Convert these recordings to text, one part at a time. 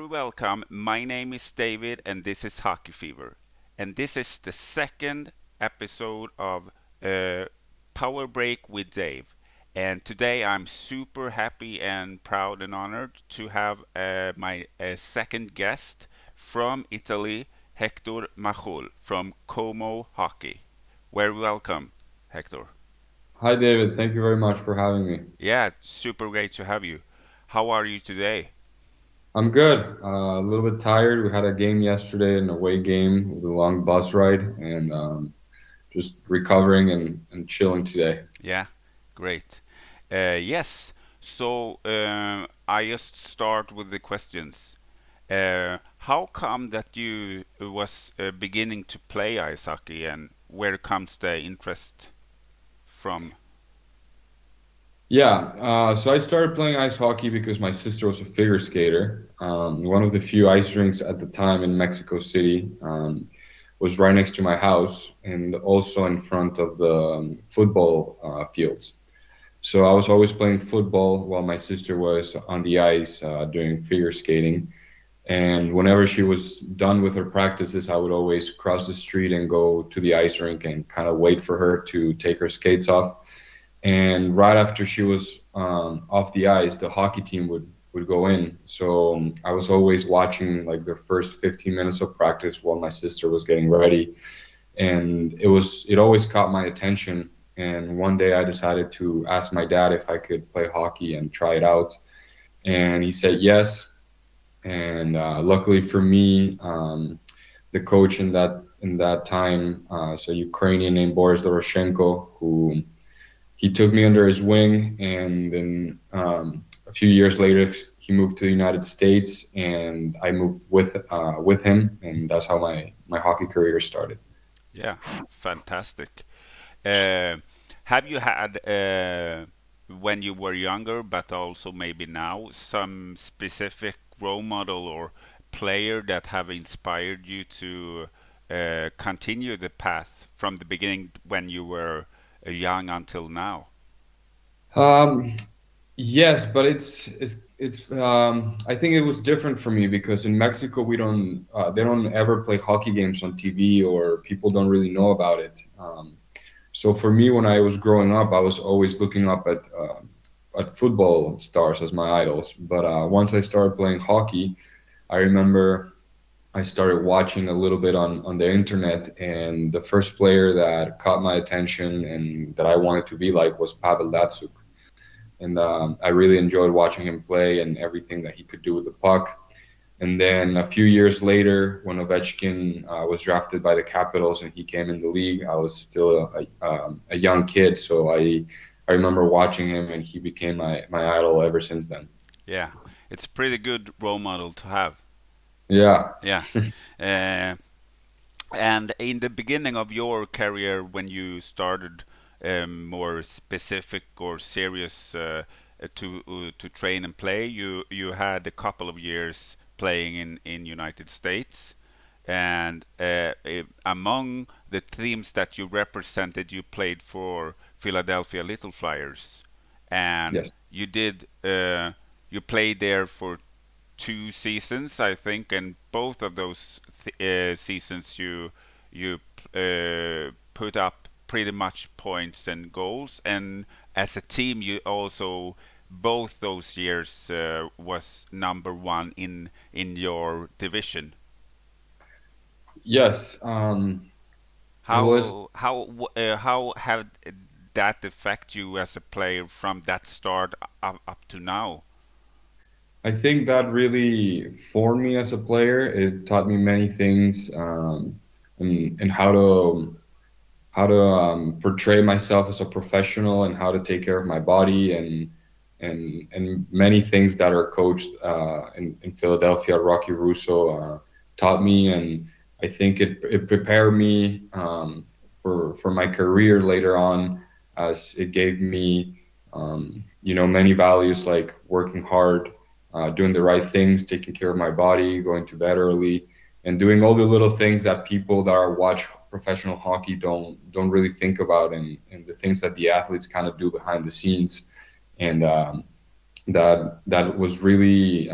very welcome. My name is David, and this is Hockey Fever. And this is the second episode of uh, Powerbreak with Dave. And today I'm super happy and proud and honored to have my second guest from Italy, Hector Majul from Como Hockey. Very welcome, Hector. Hi, David. Thank you very much for having me. Yeah, super great to have you. How are you today? I'm good. A little bit tired. We had a game yesterday, an away game with a long bus ride, and just recovering and chilling today. Yeah, great. Yes, so I just start with the questions. How come that you was beginning to play ice hockey, and where comes the interest from? Yeah, so I started playing ice hockey because my sister was a figure skater. One of the few ice rinks at the time in Mexico City was right next to my house and also in front of the football fields. So I was always playing football while my sister was on the ice doing figure skating. And whenever she was done with her practices, I would always cross the street and go to the ice rink and kind of wait for her to take her skates off. And right after she was off the ice, the hockey team would go in. So I was always watching like the first 15 minutes of practice while my sister was getting ready, and it always caught my attention. And one day I decided to ask my dad if I could play hockey and try it out, and he said yes. And luckily for me, the coach in that time, so Ukrainian named Boris Doroshenko, who he took me under his wing, and then a few years later he moved to the United States, and I moved with him, and that's how my hockey career started. Yeah, fantastic. Uh, have you had when you were younger, but also maybe now, some specific role model or player that have inspired you to continue the path from the beginning when you were young until now? Um, yes, but it's I think it was different for me because in Mexico we don't they don't ever play hockey games on TV, or people don't really know about it. So for me, when I was growing up, I was always looking up at football stars as my idols. But once I started playing hockey, I remember I started watching a little bit on the internet, and the first player that caught my attention and that I wanted to be like was Pavel Datsuk. And I really enjoyed watching him play and everything that he could do with the puck. And then a few years later, when Ovechkin was drafted by the Capitals and he came in the league, I was still a young kid. So I remember watching him, and he became my idol ever since then. Yeah, it's a pretty good role model to have. Yeah. Yeah. Uh, And in the beginning of your career, when you started more specific or serious to train and play, you had a couple of years playing in United States, and among the teams that you represented, you played for Philadelphia Little Flyers, and Yes. you played there for 2 seasons, I think, and both of those seasons you put up pretty much points and goals, and as a team, you also both those years was number one in your division. Yes. It was. How have that affect you as a player from that start up to now? I think that really formed me as a player. It taught me many things, and how to portray myself as a professional, and how to take care of my body, and many things that our coach in Philadelphia, Rocky Russo, taught me. And I think it prepared me for my career later on, as it gave me many values like working hard, doing the right things, taking care of my body, going to bed early, and doing all the little things that people that are watch professional hockey don't really think about, and the things that the athletes kind of do behind the scenes. And that was really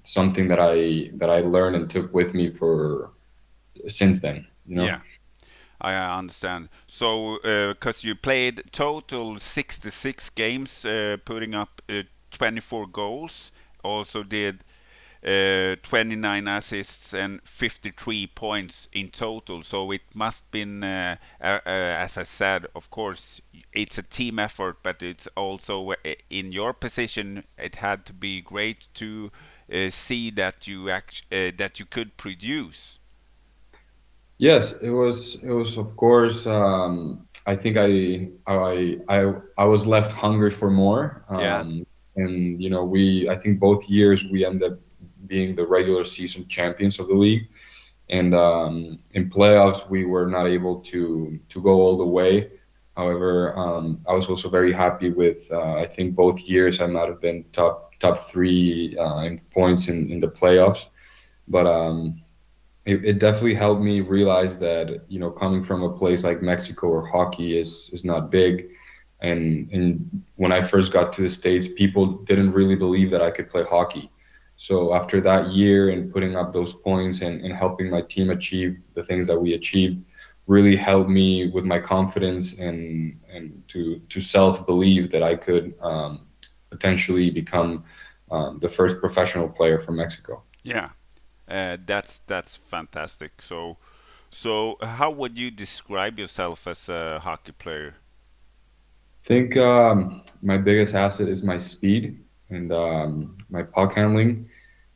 something that I learned and took with me for since then. You know. Yeah, I understand. So, because you played total 66 games, putting up 24 goals, also did 29 assists and 53 points in total. So it must been, as I said, of course, it's a team effort, but it's also in your position. It had to be great to see that that you could produce. Yes, it was. It was, of course. I think I was left hungry for more. Yeah, And you know, I think both years we ended up being the regular season champions of the league. And in playoffs, we were not able to go all the way. However, I was also very happy with. I think both years I might have been top three in points in the playoffs. But it definitely helped me realize that coming from a place like Mexico where hockey is not big, and when I first got to the States, people didn't really believe that I could play hockey. So after that year and putting up those points and helping my team achieve the things that we achieved, really helped me with my confidence and to self believe that I could potentially become the first professional player from Mexico. yeah, that's fantastic. So how would you describe yourself as a hockey player? Think my biggest asset is my speed and my puck handling.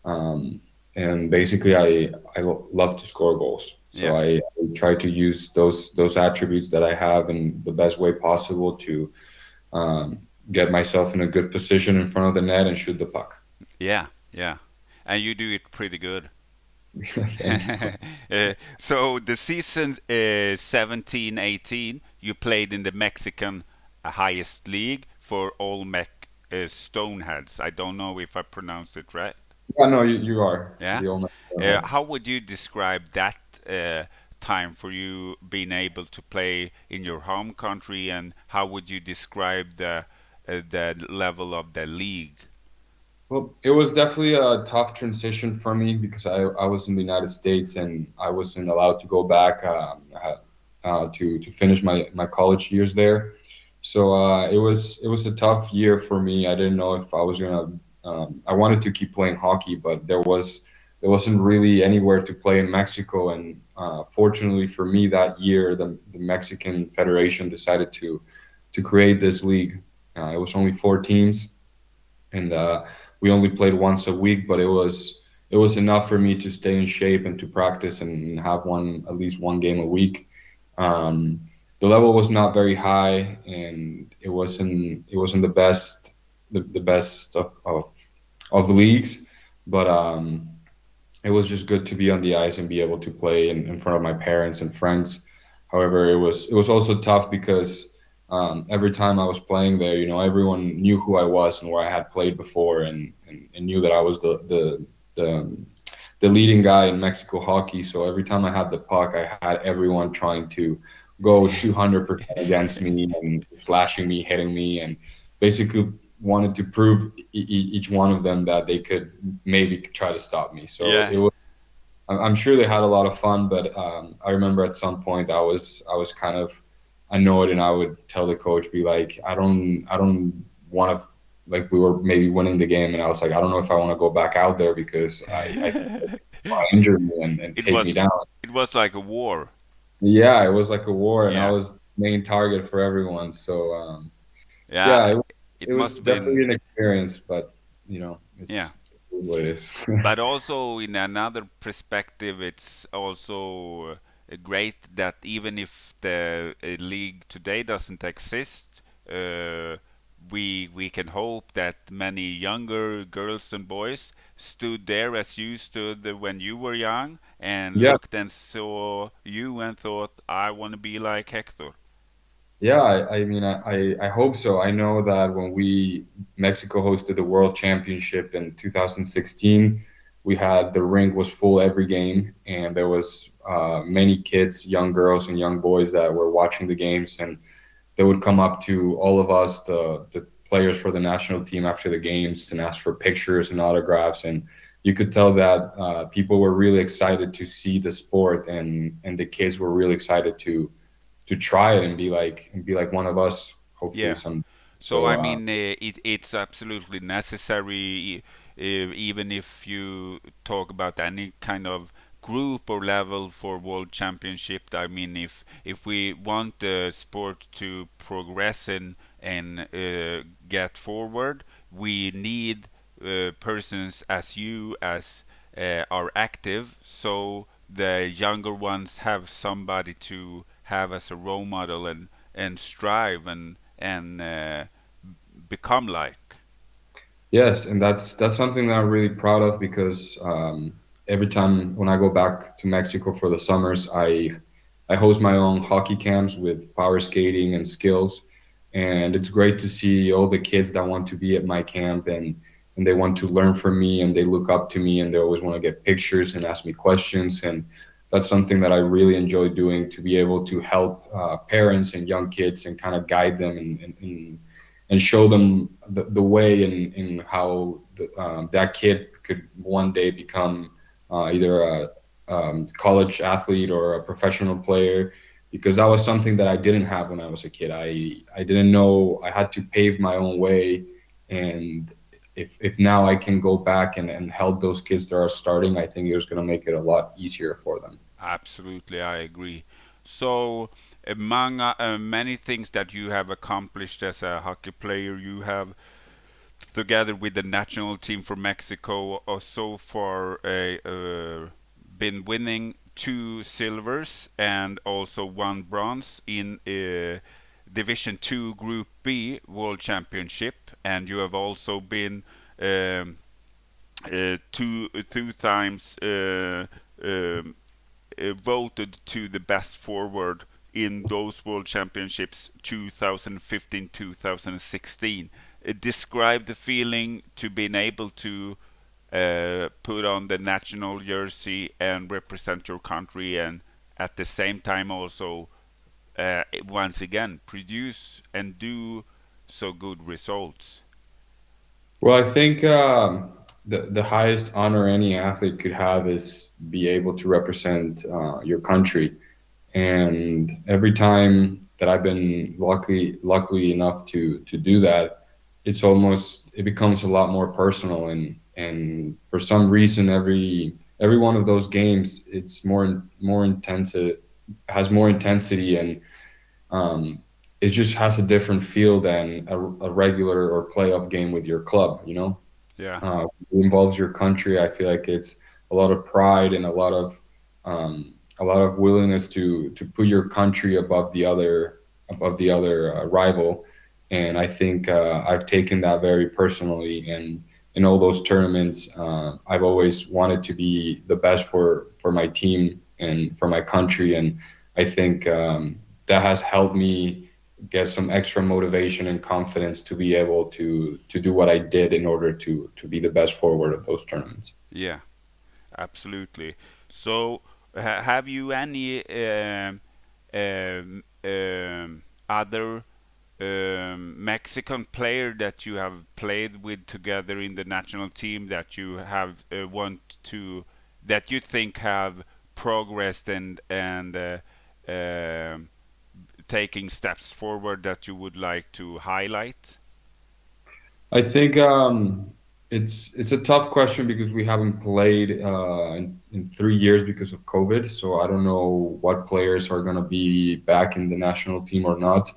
Um, and basically, love to score goals. So Yeah, I try to use those attributes that I have in the best way possible to um, get myself in a good position in front of the net and shoot the puck. yeah, yeah, and you do it pretty good. Thank you. So the season 17-18, you played in the Mexican highest league for all Mech Stoneheads. I don't know if I pronounced it right. Yeah, no, you are Yeah. the only one. How would you describe that time for you being able to play in your home country, and how would you describe the level of the league? Well, it was definitely a tough transition for me because I was in the United States and I wasn't allowed to go back to finish my college years there. So it was a tough year for me. I didn't know if I was gonna. I wanted to keep playing hockey, but there wasn't really anywhere to play in Mexico. And fortunately for me, that year the Mexican Federation decided to create this league. It was only four teams and we only played once a week, but it was enough for me to stay in shape and to practice and have at least one game a week. Um, the level was not very high, and it wasn't the best of leagues, but it was just good to be on the ice and be able to play in front of my parents and friends. However, it was also tough because every time I was playing there, everyone knew who I was and where I had played before, and knew that I was the the leading guy in Mexico hockey. So every time I had the puck, I had everyone trying to go 200% against me and slashing me, hitting me, and basically wanted to prove each one of them that they could maybe try to stop me. So Yeah, it was. I'm sure they had a lot of fun, but I remember at some point I was kind of annoyed, and I would tell the coach, be like, I don't want to, like, we were maybe winning the game, and I was like, I don't know if I want to go back out there because I think they injure me and it take me was down. it was like a war. Yeah, it was like a war, and I Yeah, was main target for everyone. So yeah. yeah, it It was must have been. definitely an experience, but Yeah, it's what it is. but also in another perspective, it's also great that even if the league today doesn't exist, uh, we can hope that many younger girls and boys stood there as you stood when you were young and Yeah, looked and saw you and thought, I want to be like Hector. yeah, I mean, I hope so. I know that when Mexico hosted the World Championship in 2016, we had the rink was full every game, and there was many kids, young girls and young boys that were watching the games, and they would come up to all of us, the players for the national team after the games and asked for pictures and autographs, and you could tell that people were really excited to see the sport, and the kids were really excited to try it and be like one of us, hopefully Yeah. some. So So I mean, it's absolutely necessary, even if you talk about any kind of group or level for world championship. I mean, if we want the sport to progress and get forward, we need persons as you as are active. So the younger ones have somebody to have as a role model and strive and become like. yes, and that's something that I'm really proud of because every time when I go back to Mexico for the summers, I host my own hockey camps with power skating and skills, and it's great to see all the kids that want to be at my camp and they want to learn from me and they look up to me and they always want to get pictures and ask me questions, and that's something that I really enjoy doing, to be able to help parents and young kids and kind of guide them and show them the way in how that kid could one day become either a college athlete or a professional player, because that was something that I didn't have when I was a kid. I didn't know I had to pave my own way, and if now I can go back and help those kids that are starting, I think it's going to make it a lot easier for them. Absolutely, I agree. So, among many things that you have accomplished as a hockey player, you have, together with the national team for Mexico, so far been winning two silvers and also one bronze in Division Two Group B World Championship, and you have also been um, two times um, voted to the best forward in those World Championships 2015 2016. Describe the feeling to being able to put on the national jersey and represent your country, and at the same time also once again produce and do so good results. Well, I think the highest honor any athlete could have is be able to represent your country. And every time that I've been lucky enough to do that, it becomes a lot more personal, and for some reason every one of those games it's more intense, it has more intensity, and um, it just has a different feel than a regular or playoff game with your club, you know. Yeah, It involves your country. I feel like it's a lot of pride and a lot of willingness to put your country above the other rival. And I think I've taken that very personally. And in all those tournaments, I've always wanted to be the best for my team and for my country. And I think that has helped me get some extra motivation and confidence to be able to do what I did in order to be the best forward of those tournaments. yeah, absolutely. So, have you any other Mexican player that you have played with together in the national team that you have want to that you think have progressed and um taking steps forward that you would like to highlight? I think it's a tough question because we haven't played in 3 years because of COVID. So I don't know what players are going to be back in the national team or not.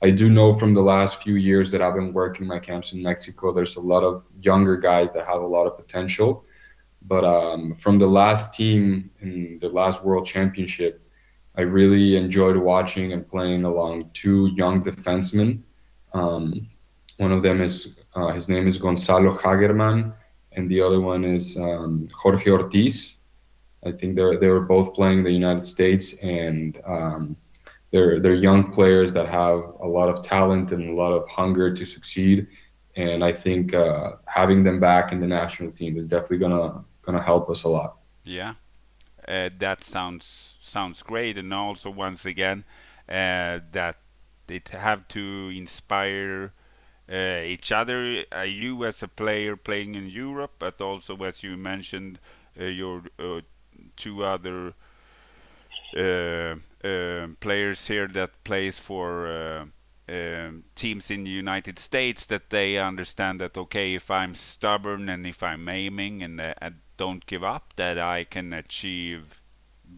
I do know from the last few years that I've been working my camps in Mexico, there's a lot of younger guys that have a lot of potential. But from the last team in the last World Championship, I really enjoyed watching and playing along two young defensemen. Um, one of them is his name is Gonzalo Hagerman, and the other one is Jorge Ortiz. I think they were both playing the United States, and they're young players that have a lot of talent and a lot of hunger to succeed. And I think having them back in the national team is definitely gonna help us a lot. Yeah, that sounds great, and also once again that it have to inspire each other. You as a player playing in Europe, but also as you mentioned, your two other uh, players here that plays for teams in the United States, that they understand that okay, if I'm stubborn and if I'm aiming and I don't give up, that I can achieve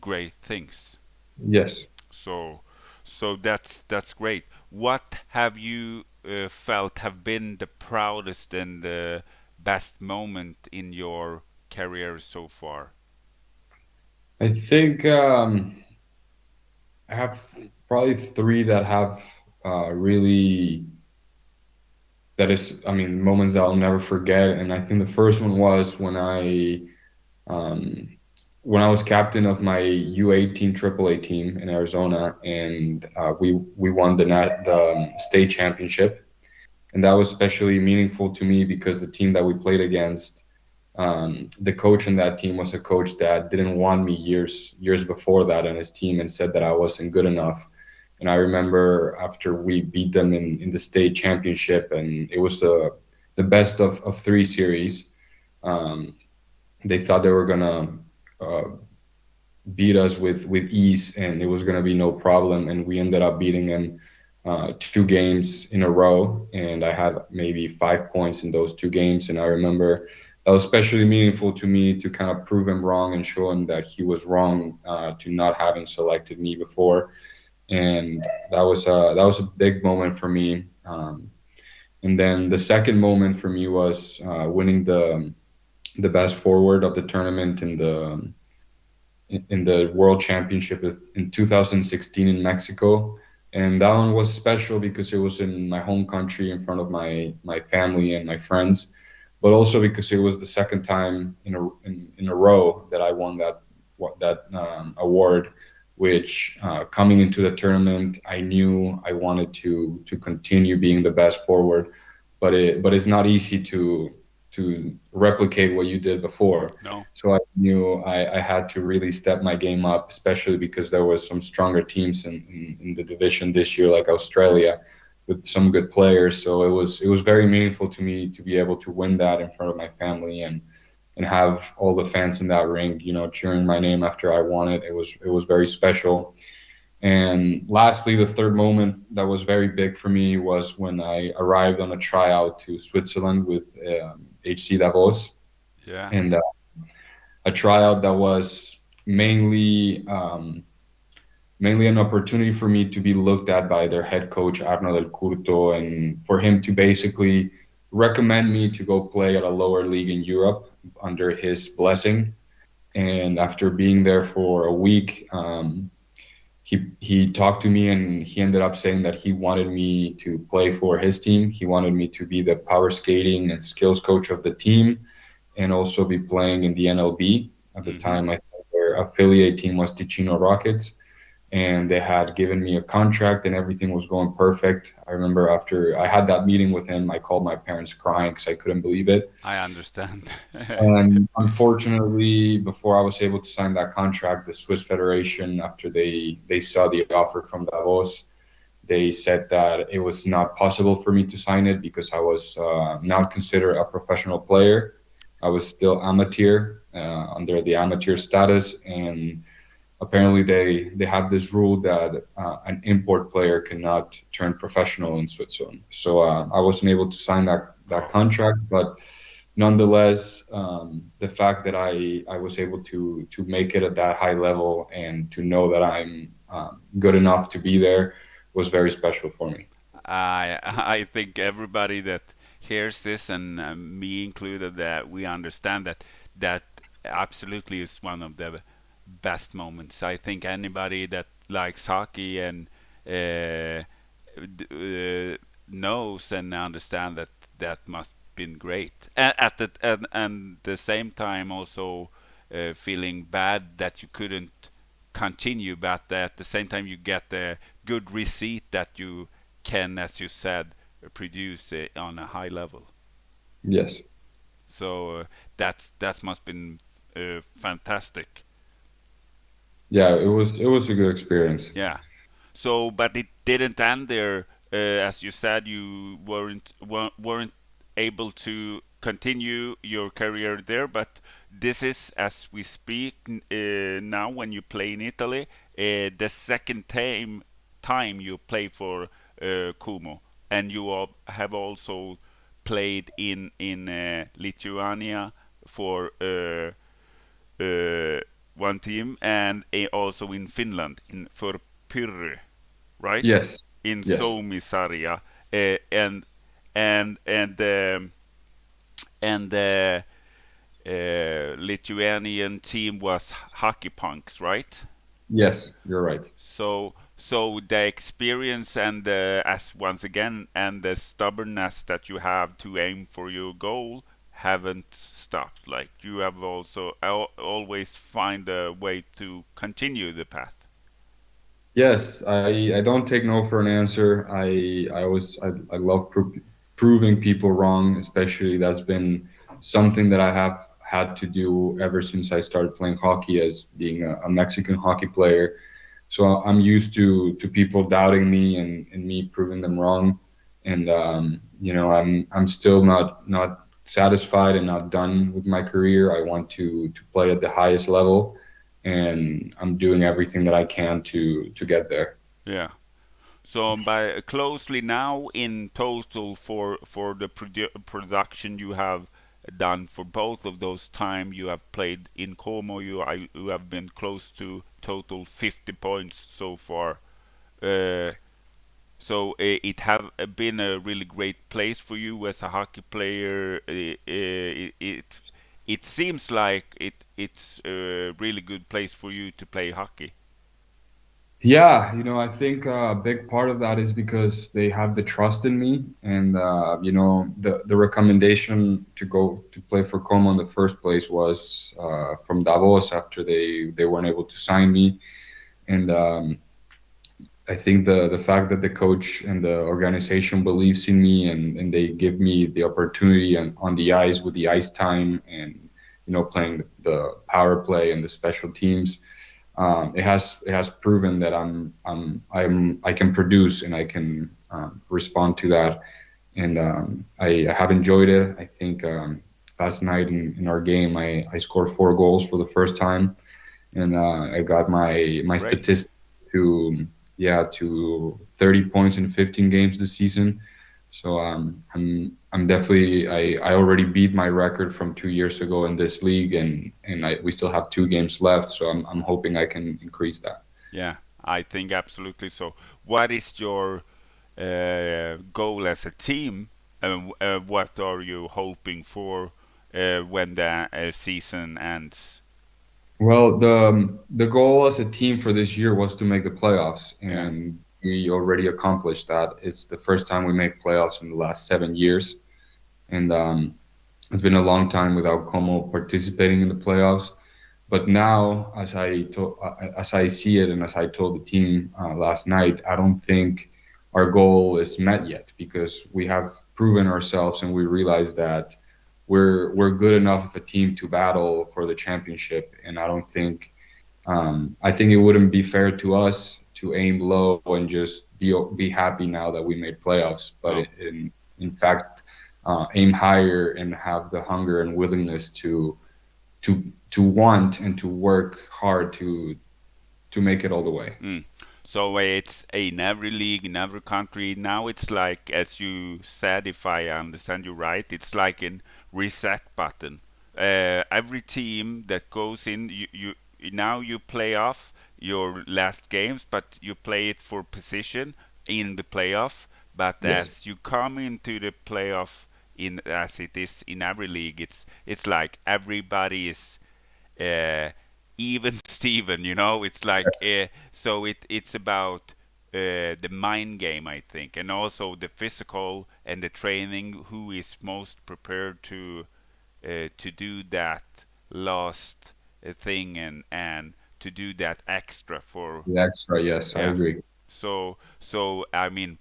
great things. Yes. So, so that's great. What have you felt have been the proudest and the best moment in your career so far? I think I have probably three that have really I mean, moments that I'll never forget. And I think the first one was um, when I was captain of my U18 AAA team in Arizona, and we won the state championship, and that was especially meaningful to me because the team that we played against, the coach in that team was a coach that didn't want me years before that on his team and said that I wasn't good enough. And I remember after we beat them in the state championship, and it was the best of three series. Um, they thought they were gonna uh, beat us with ease, and it was gonna be no problem. And we ended up beating them two games in a row, and I had maybe 5 points in those two games. And I remember that was especially meaningful to me to kind of prove him wrong and show him that he was wrong to not having selected me before. And that was a big moment for me. And then the second moment for me was winning the best forward of the tournament in the World Championship in 2016 in Mexico. And that one was special because it was in my home country in front of my family and my friends, but also because it was the second time in a row that I won that award. Which coming into the tournament, I knew I wanted to continue being the best forward, but it's not easy to replicate what you did before. No. So I knew I had to really step my game up, especially because there was some stronger teams in the division this year, like Australia, with some good players. So it was very meaningful to me to be able to win that in front of my family and have all the fans in that ring, cheering my name after I won it. It was very special. And lastly, the third moment that was very big for me was when I arrived on a tryout to Switzerland with HC Davos, Yeah. and a tryout that was mainly an opportunity for me to be looked at by their head coach Arno Del Curto, and for him to basically recommend me to go play at a lower league in Europe under his blessing. And after being there for a week, he talked to me and he ended up saying that he wanted me to play for his team. He wanted me to be the power skating and skills coach of the team and also be playing in the NLB. At the Mm-hmm. time, I think their affiliate team was Ticino Rockets, and they had given me a contract and everything was going perfect. I remember after I had that meeting with him, I called my parents crying because I couldn't believe it. I understand. And unfortunately, before I was able to sign that contract, the Swiss Federation, after they saw the offer from Davos, they said that it was not possible for me to sign it because I was not considered a professional player. I was still amateur under the amateur status, and apparently they have this rule that an import player cannot turn professional in Switzerland. So I wasn't able to sign that Oh. contract, but nonetheless, the fact that I was able to make it at that high level and to know that I'm good enough to be there was very special for me. I think everybody that hears this, and me included, that we understand that that absolutely is one of the best moments. I think anybody that likes hockey and uh, knows and understand that that must been great. At the and the same time also feeling bad that you couldn't continue, but at the same time you get the good receipt that you can, as you said, produce on a high level. Yes. So that's must been fantastic. Yeah, it was a good experience. Yeah. So, but it didn't end there. as you said, you weren't able to continue your career there, but this is, as we speak now, when you play in Italy, the second time you play for Como, and you have also played in Lithuania for uh, one team, and also in Finland in for Pyrrhe, right? Yes, In yes, Suomi-sarja, uh, and and and um, and the Lithuanian team was Hockey Punks, right? yes. You're right. So the experience and as once again and the stubbornness that you have to aim for your goal haven't stopped. Like you have also always find a way to continue the path. Yes, I don't take no for an answer. I love proving people wrong, especially that's been something that I have had to do ever since I started playing hockey as being a Mexican hockey player. So I'm used to people doubting me and me proving them wrong. And I'm still not satisfied and not done with my career. I want to play at the highest level, and I'm doing everything that I can to get there. Yeah. So by closely now in total for the production you have done for both of those time you have played in Como, you have been close to total 50 points so far. Uh, so it have been a really great place for you as a hockey player. It seems like it's a really good place for you to play hockey. Yeah, I think a big part of that is because they have the trust in me, and the recommendation to go to play for Como in the first place was from Davos after they weren't able to sign me, and I think the fact that the coach and the organization believes in me and they give me the opportunity and on the ice with the ice time and playing the power play and the special teams, it has proven that I can produce and I can respond to that, and I have enjoyed it. I think last night in our game I scored 4 goals for the first time, and I got my Great. statistics to yeah to 30 points in 15 games this season. So I'm definitely I already beat my record from 2 years ago in this league, and we still have 2 games left. So I'm hoping I can increase that. Yeah, I think absolutely so. What is your goal as a team? What are you hoping for when the season ends? Well, the goal as a team for this year was to make the playoffs, Yeah, and we already accomplished that. It's the first time we make playoffs in the last 7 years, and it's been a long time without Como participating in the playoffs. But now, as I see it, and as I told the team last night, I don't think our goal is met yet because we have proven ourselves, and we realize that we're good enough of a team to battle for the championship. And I think it wouldn't be fair to us to aim low and just be happy now that we made playoffs, but no, in fact aim higher and have the hunger and willingness to want and to work hard to make it all the way. mm. So it's in every league, in every country. Now it's like, as you said, if I understand you right, it's like a reset button. Every team that goes in, you now you play off your last games, but you play it for position in the playoff. But Yes, as you come into the playoff, in as it is in every league, it's like everybody is uh, even Steven, it's like yes, so it's about the mind game, I think, and also the physical and the training. Who is most prepared to do that last thing and to do that extra for the extra. Yes, I yeah. agree. So I mean,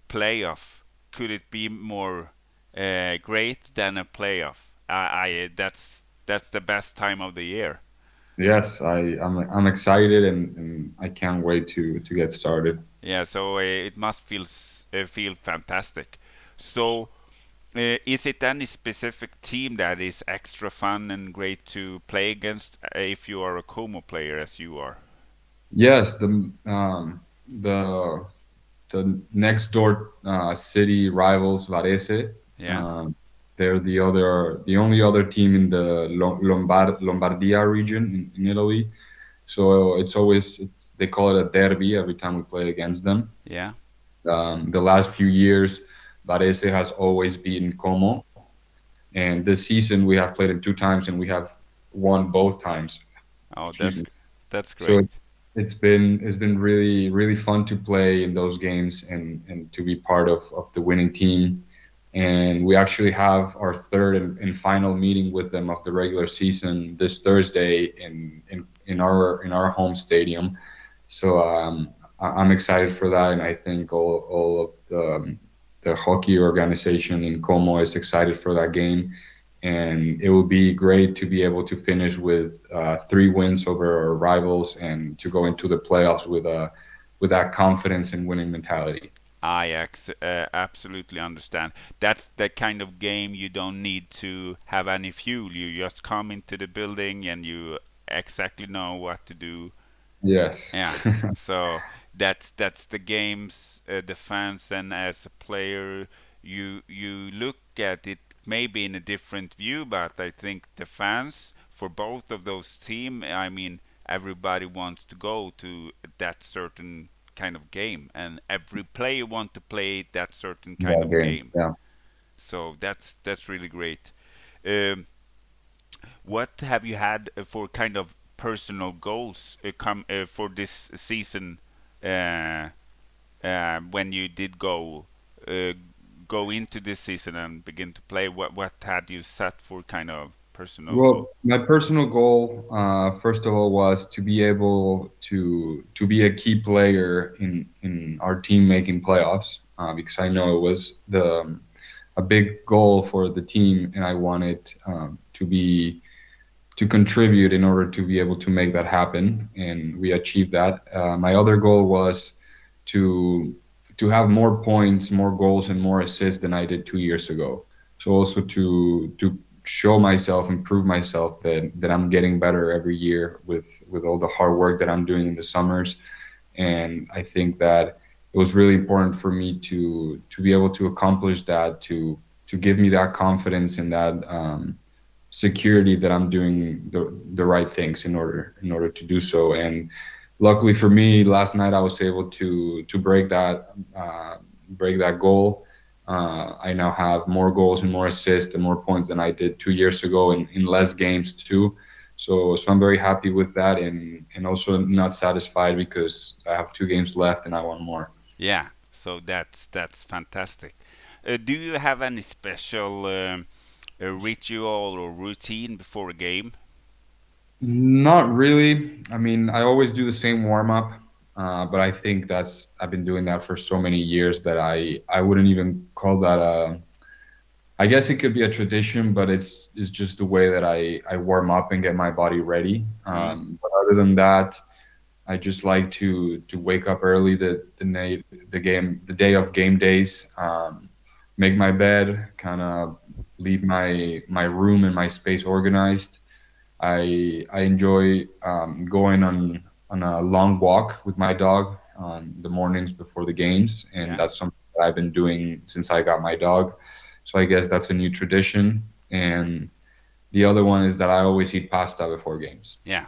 playoff. Could it be more great than a playoff? I that's the best time of the year. Yes, I'm excited and I can't wait to get started. Yeah, so it must feel fantastic. So, is it any specific team that is extra fun and great to play against if you are a Como player as you are? Yes, the next door city rivals Varese. Yeah, Um, they're the only other team in the Lombardia region in Italy. So it's they call it a derby every time we play against them. yeah. The last few years, Varese has always beaten Como, and this season we have played them two times and we have won both times. Oh, Excuse me. that's So great. it's been really fun to play in those games and to be part of the winning team. And we actually have our third and final meeting with them of the regular season this Thursday in our home stadium. So I'm excited for that, and I think all of the hockey organization in Como is excited for that game. And it will be great to be able to finish with 3 wins over our rivals and to go into the playoffs with that confidence and winning mentality. Absolutely understand. That's the kind of game you don't need to have any fuel. You just come into the building and you exactly know what to do. Yes. Yeah. So that's the games, the fans, and as a player, you look at it maybe in a different view, but I think the fans for both of those team, I mean, everybody wants to go to that certain kind of game, and every player want to play that certain kind That of game. game. Yeah. So that's really great. Um, what have you had for kind of personal goals come for this season uh, when you did uh, go into this season and begin to play? What had you set for kind of personal goal? Well, my personal goal, first of all, was to be able to be a key player in our team making playoffs, because I know it was a big goal for the team, and I wanted to contribute in order to be able to make that happen, and we achieved that. My other goal was to to have more points, more goals, and more assists than I did 2 years ago. So also to show myself and prove myself that I'm getting better every year with all the hard work that I'm doing in the summers. And I think that it was really important for me to be able to accomplish that, to give me that confidence and that security that I'm doing the right things in order to do so. And luckily for me, last night I was able to break that goal. I now have more goals and more assists and more points than I did 2 years ago in less games too. So I'm very happy with that, and also not satisfied because I have 2 games left and I want more. Yeah, so that's fantastic. Do you have any special ritual or routine before a game? Not really. I mean, I always do the same warm up, but I think I've been doing that for so many years that I wouldn't even call that a. I guess it could be a tradition, but it's just the way that I warm up and get my body ready. Mm? But other than that, I just like to wake up early the day of game days, make my bed, kind of leave my room and my space organized. I enjoy going on a long walk with my dog on the mornings before the games, and Yeah, that's something that I've been doing since I got my dog. So I guess that's a new tradition. And the other one is that I always eat pasta before games. yeah,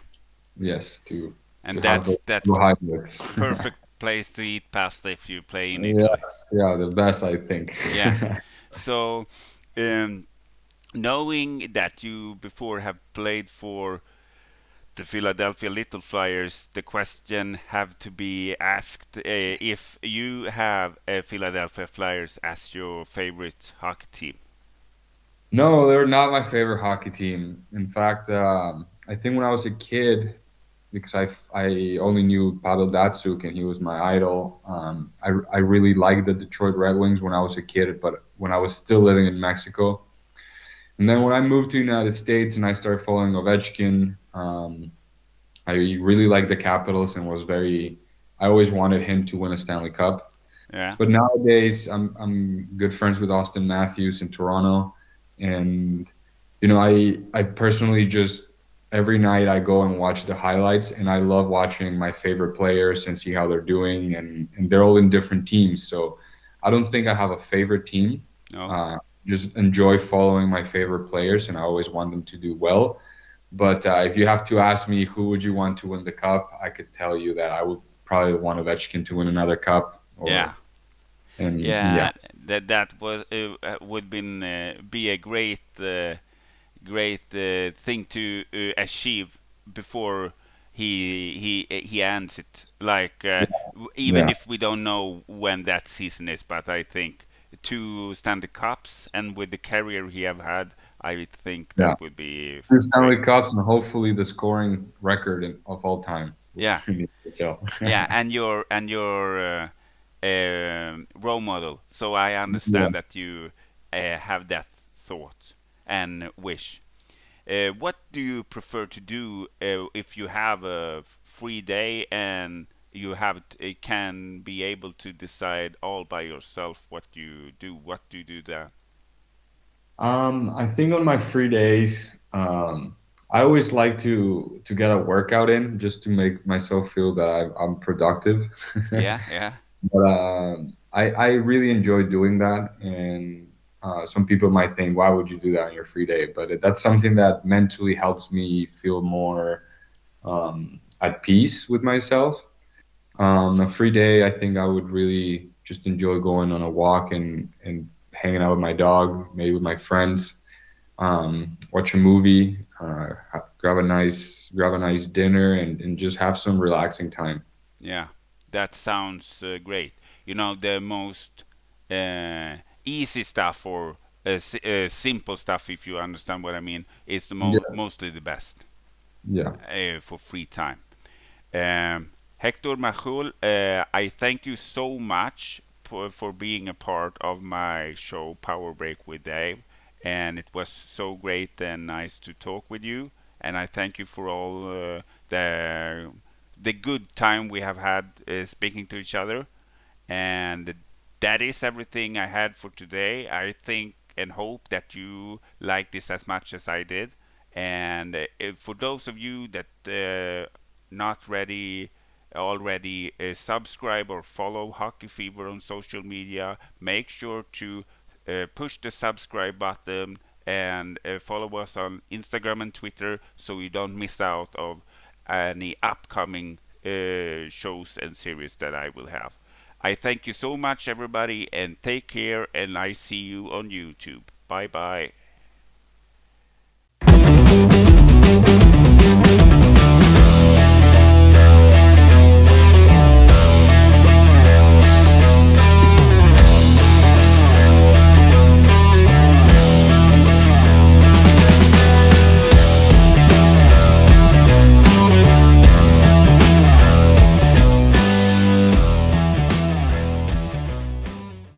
Yes, to and have those that's the carbohydrates. perfect place to eat pasta if you play in Italy. Yes, yeah, the best I think. Yeah. So, um, knowing that you before have played for the Philadelphia Little Flyers, the question have to be asked if you have Philadelphia Flyers as your favorite hockey team. No, they're not my favorite hockey team. In fact, I think when I was a kid, because I only knew Pavel Datsuk and he was my idol. I really liked the Detroit Red Wings when I was a kid, but when I was still living in Mexico, and then when I moved to the United States and I started following Ovechkin, I really liked the Capitals and was very I always wanted him to win a Stanley Cup. Yeah. But nowadays, I'm good friends with Austin Matthews in Toronto, and I personally just every night I go and watch the highlights, and I love watching my favorite players and see how they're doing, and they're all in different teams. So I don't think I have a favorite team. No. Uh, just enjoy following my favorite players, and I always want them to do well. But if you have to ask me who would you want to win the cup, I could tell you that I would probably want Ovechkin to win another cup, Yeah. or and yeah, Yeah. That was would been be a great thing to achieve before he ends it. Like even yeah, if we don't know when that season is, but I think two Stanley Cups and with the career he have had, I think yeah. that would be Two great. Stanley Cups and hopefully the scoring record of all time, Yeah, which we need to kill. yeah, and your role model. So I Yeah. understand that you have that thought and wish. What do you prefer to do if you have a free day and you can be able to decide all by yourself what you do? What do you do there? I think on my free days, I always like to get a workout in just to make myself feel that I'm productive. Yeah, yeah, But I really enjoy doing that, and some people might think, why would you do that on your free day? But that's something that mentally helps me feel more at peace with myself. A free day, I think I would really just enjoy going on a walk and hanging out with my dog, maybe with my friends, watch a movie, grab a nice dinner, and just have some relaxing time. yeah. That sounds great. The most uh, easy stuff or simple stuff, if you understand what I mean, is the Yeah, mostly the best yeah. for free time. Hector Majul, I thank you so much for being a part of my show Powerbreak with Dave, and it was so great and nice to talk with you. And I thank you for all the good time we have had speaking to each other. And that is everything I had for today. I think and hope that you like this as much as I did. And for those of you that not ready already, subscribe or follow Hockey Fever on social media. Make sure to push the subscribe button and follow us on Instagram and Twitter so you don't miss out of any upcoming shows and series that I will have. I thank you so much, everybody, and take care. And I see you on YouTube. Bye bye.